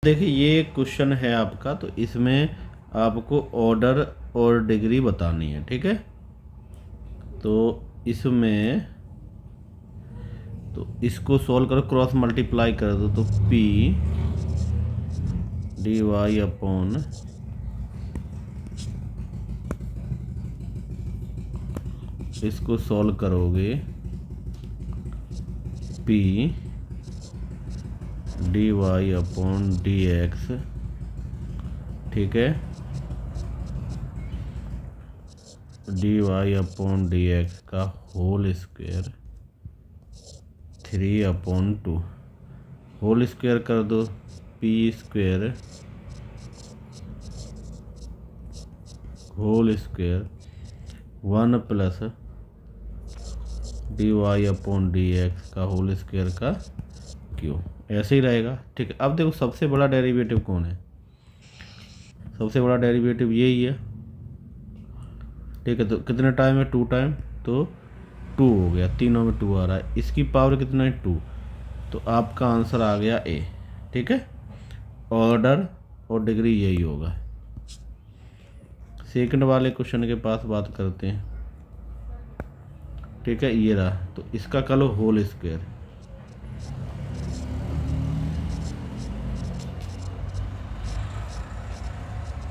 देखिए ये क्वेश्चन है आपका, तो इसमें आपको ऑर्डर और डिग्री बतानी है, ठीक है। तो इसमें तो इसको सॉल्व करो, क्रॉस मल्टीप्लाई कर दो तो P डी वाई अपॉन इसको सॉल्व करोगे P D Y upon D X, ठीक है, D Y upon D x का होल स्क्वायर 3/2 होल स्क्वायर कर दो P square whole square 1 plus D Y upon D x का होल स्क्वायर का cube, ऐसे ही रहेगा, ठीक है। अब देखो सबसे बड़ा डेरिवेटिव कौन है, सबसे बड़ा डेरिवेटिव यही है, ठीक है। तो कितने टाइम है, 2 टाइम, तो 2 हो गया, तीनों में 2 आ रहा है, इसकी पावर कितना है 2, तो आपका आंसर आ गया ए, ठीक है। ऑर्डर और डिग्री यही होगा। सेकंड वाले क्वेश्चन के पास बात करते हैं, ठीक है। ये रहा, तो इसका कर लो होल स्क्वायर,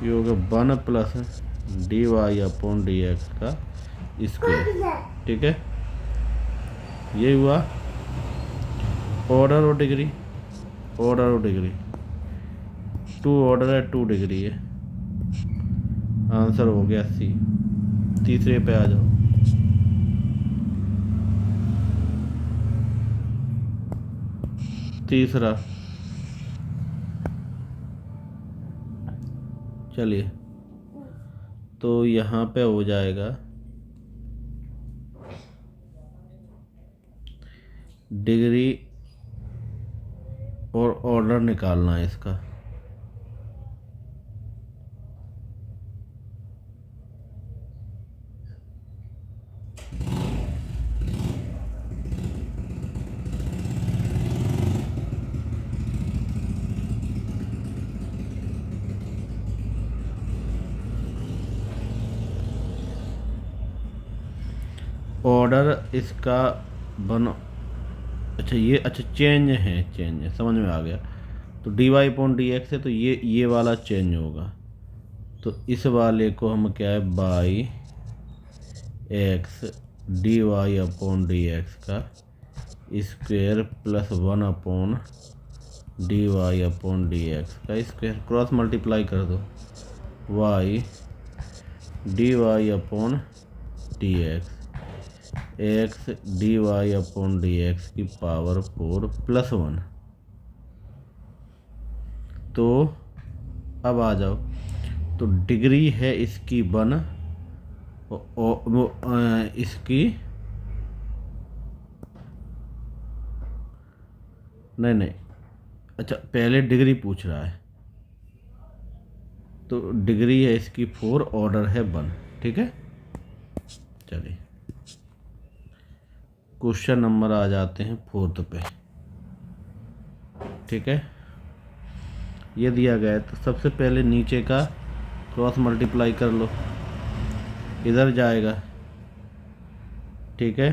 ये होगा 1 plus D Y upon D x का स्क्वायर, ठीक है। ये हुआ ऑर्डर और डिग्री, ऑर्डर और डिग्री, 2 ऑर्डर है 2 डिग्री है, आंसर हो गया सी। तीसरे पे आ जाओ, तीसरा, चलिए, तो यहाँ पे हो जाएगा डिग्री और ऑर्डर निकालना है इसका, ऑर्डर इसका बनो, अच्छा ये, अच्छा चेंज है, चेंज है, समझ में आ गया। तो D Y upon D X है, तो ये वाला चेंज होगा, तो इस वाले को हम क्या है by x D Y upon D x का square plus 1 upon d Y upon D x का स्क्वायर, क्रॉस मल्टीप्लाई कर दो y d Y upon D x D Y upon D x की पावर 4 प्लस 1। तो अब आ जाओ, तो degree है इसकी 1, इसकी नहीं, अच्छा पहले डिग्री पूछ रहा है, तो डिग्री है इसकी 4, ऑर्डर है 1, ठीक है। चलिए क्वेश्चन नंबर आ जाते हैं 4th पे, ठीक है। ये दिया गया है, तो सबसे पहले नीचे का क्रॉस मल्टीप्लाई कर लो, इधर जाएगा, ठीक है।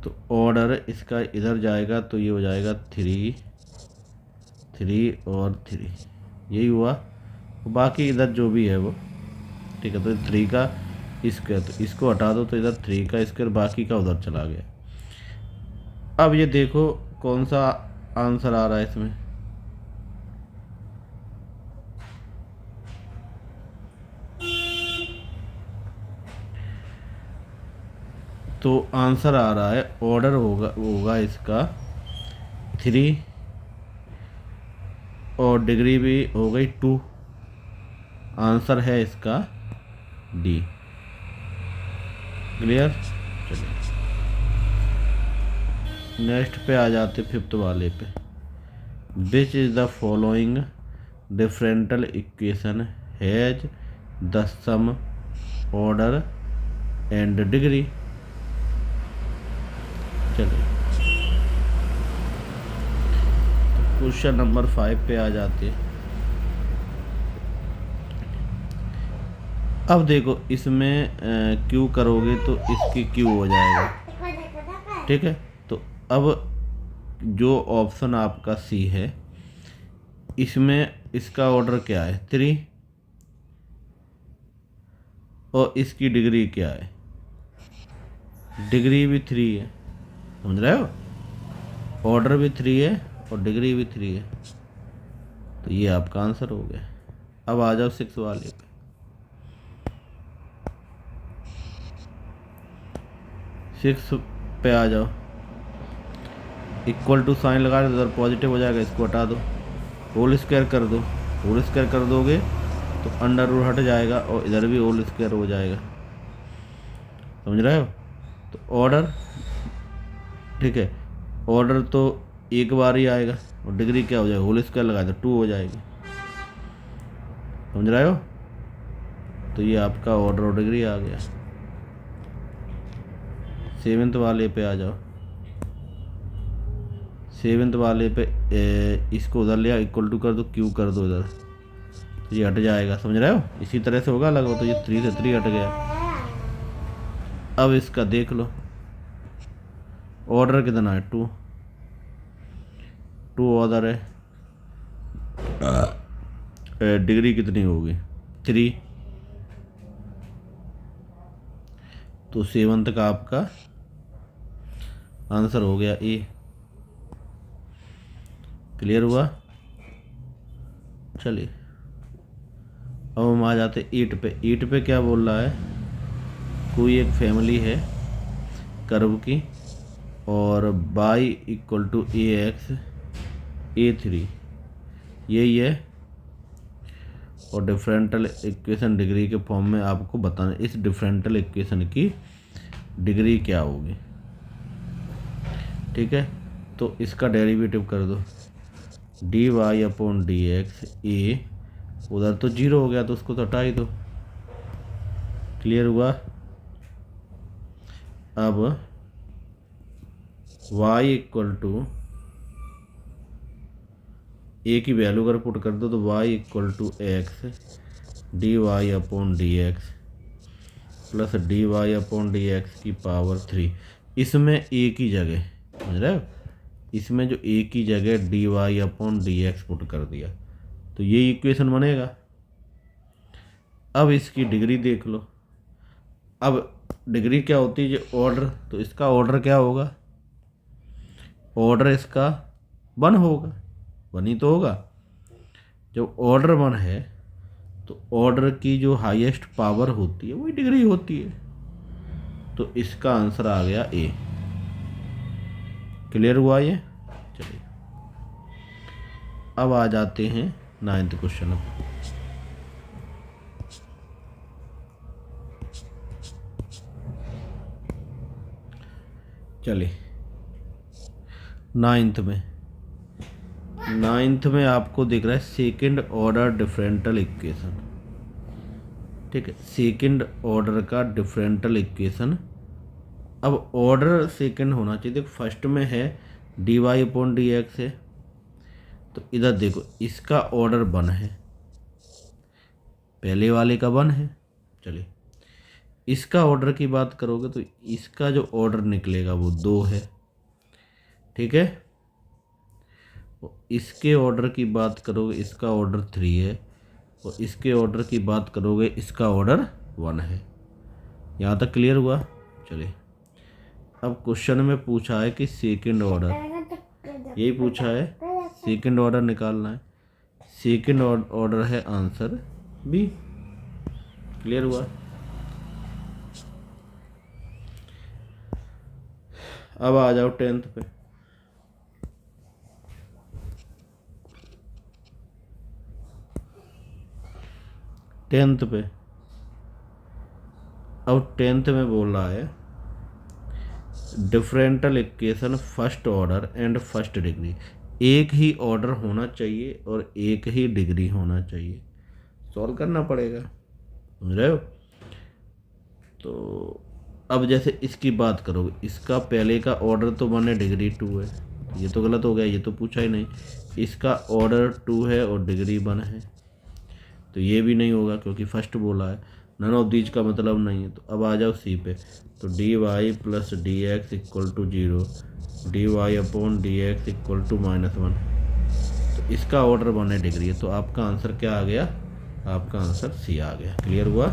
तो ऑर्डर इसका इधर जाएगा, तो ये हो जाएगा 3 और 3, यही हुआ। बाकी इधर जो भी है वो, ठीक है। तो 3 का स्क्वायर, तो इसको हटा दो, तो इधर 3 का स्क्वायर, बाकी का उधर चला गया। अब ये देखो कौन सा आंसर आ रहा है इसमें, तो आंसर आ रहा है ऑर्डर होगा इसका 3 और डिग्री भी हो गई 2, आंसर है इसका डी। क्लियर। चलिए नेक्स्ट पे आ जाते 5th वाले पे। Which is the following differential equation has the same order and degree. चलिए क्वेश्चन नंबर 5 पे आ जाते हैं। अब देखो इसमें क्यू करोगे तो इसकी क्यू हो जाएगा, ठीक है। तो अब जो ऑप्शन आपका सी है, इसमें इसका ऑर्डर क्या है 3 और इसकी डिग्री क्या है, डिग्री भी 3 है, समझ रहे हो, ऑर्डर भी 3 है और डिग्री भी 3 है। तो ये आपका आंसर हो गया। अब आ जाओ 6 वाले पे। 6 पे आ जाओ। इक्वल टू साइन लगा दो, इधर पॉजिटिव हो जाएगा, इसको हटा दो, होल स्क्वायर कर दो। होल स्क्वायर कर दोगे तो अंडर रूट हट जाएगा और इधर भी होल स्क्वायर हो जाएगा, समझ रहे हो। तो ऑर्डर, ठीक है, ऑर्डर तो एक बार ही आएगा और डिग्री क्या हो जाएगा, होल स्क्वायर लगा दो 2 हो जाएगी, समझ रहे हो। तो ये आपका ऑर्डर और डिग्री आ गया। 7th वाले पे आ जाओ। 7th वाले पे इसको उधर ले आओ, इक्वल टू कर दो, क्यू कर दो इधर, तो ये हट जाएगा, समझ रहे हो। इसी तरह से होगा लगभग। तो ये 3 से 3 हट गया। अब इसका देख लो, ऑर्डर कितना है 2, 2 ऑर्डर है, डिग्री कितनी होगी 3। तो 7th का आपका आंसर हो गया ए। क्लियर हुआ। चलिए अब हम आ जाते 8 पे। 8 पे क्या बोल रहा है, कोई एक फैमिली है कर्व की और y equal to A X A3 यही है, और डिफरेंशियल इक्वेशन डिग्री के फॉर्म में आपको बताना इस डिफरेंशियल इक्वेशन की डिग्री क्या होगी, ठीक है। तो इसका डेरिवेटिव कर दो, d Y upon D x ए, उधर तो 0 हो गया तो उसको तो हटा ही दो। क्लियर हुआ। अब y इक्वल टू ए की वैल्यू अगर पुट कर दो तो y equal to X D Y upon D X plus D Y upon D x की पावर 3। इसमें ए की जगह, समझ रहे हो, इसमें जो ए की जगह D Y upon D X put कर दिया तो ये इक्वेशन बनेगा। अब इसकी डिग्री देख लो। अब डिग्री क्या होती है, जो ऑर्डर, तो इसका ऑर्डर क्या होगा, ऑर्डर इसका 1 होगा, 1 ही तो होगा। जब ऑर्डर 1 है तो ऑर्डर की जो हाईएस्ट पावर होती है वही डिग्री होती है। तो इसका आंसर आ गया ए। क्लियर हुआ ये। चलिए अब आ जाते हैं 9th क्वेश्चन पर। चलिए 9th में आपको दिख रहा है सेकंड ऑर्डर डिफरेंशियल इक्वेशन, ठीक है, सेकंड ऑर्डर का डिफरेंशियल इक्वेशन। अब ऑर्डर सेकंड होना चाहिए। देखो फर्स्ट में है D Y upon D X है, तो इधर देखो इसका ऑर्डर 1 है, पहले वाले का 1 है। चलिए इसका ऑर्डर की बात करोगे तो इसका जो ऑर्डर निकलेगा वो 2 है, ठीक है। इसके ऑर्डर की बात करोगे इसका ऑर्डर 3 है, और इसके ऑर्डर की बात करोगे इसका ऑर्डर 1 है। यहाँ तक क्लियर हुआ। चलिए अब क्वेश्चन में पूछा है कि सेकंड ऑर्डर, यही पूछा है, सेकंड ऑर्डर निकालना है। सेकंड ऑर्डर है आंसर बी। क्लियर हुआ। अब आ जाओ 10th पे। अब 10th में बोल रहा है differential equation first order and first degree. एक ही ऑर्डर होना चाहिए और एक ही डिग्री होना चाहिए, सॉल्व करना पड़ेगा, समझ रहे हो। तो अब जैसे इसकी बात करोगे, इसका पहले का ऑर्डर तो 1 है, डिग्री 2 है, ये तो गलत हो गया, ये तो पूछा ही नहीं। इसका ऑर्डर 2 है और डिग्री 1 है, तो ये भी नहीं होगा क्योंकि फर्स्ट बोला है। नन ऑफ दीज का मतलब नहीं है। तो अब आ जाओ सी पे, तो D Y plus D X equal to 0, D Y upon D X equal to -1। तो इसका ऑर्डर 1 है, डिग्री है। तो आपका आंसर क्या आ गया? आपका आंसर सी आ गया। क्लियर हुआ?